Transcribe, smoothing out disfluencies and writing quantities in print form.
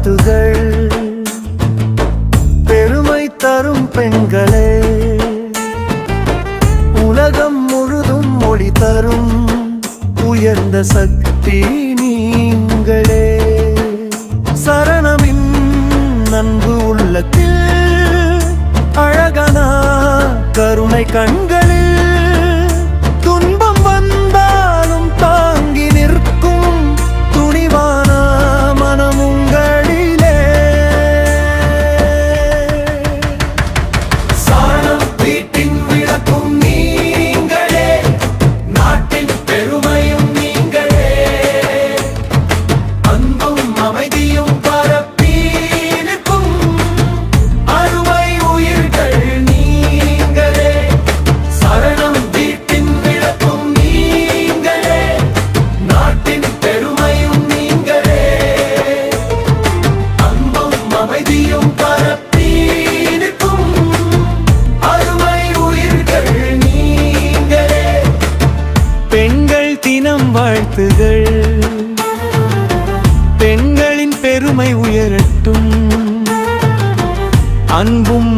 வாழ்த்துகள். பெருமை தரும் பெண்களே, உலகம் முழுதும் ஒளி தரும் உயர்ந்த சக்தி நீங்களே. சரணமின் அன்பு உள்ளத்தில், அழகான கருணை கண்களில், துன்பம் வந்தாலும் தாங்கி நிற்கும் துணிவான மனம் உங்களிலே. சரணம் வீட்டின் விளக்கும் நீங்களே, நாட்டின் பெருமையும் நீங்களே, அன்பும் அமைதியும் பரப்பி நிற்கும் அருமை உயிர்கள் நீங்களே. சரணம் வீட்டின் விளக்கும் நீங்களே, நாட்டின் பெருமையும் நீங்களே, அன்பும் அமைதியும் பரப்பி நிற்கும் அருமை உயிர்கள் நீங்களே. பெண்கள் தினம் வாழ்த்துகள். பெண்களின் பெருமை உயரட்டும், அன்பும்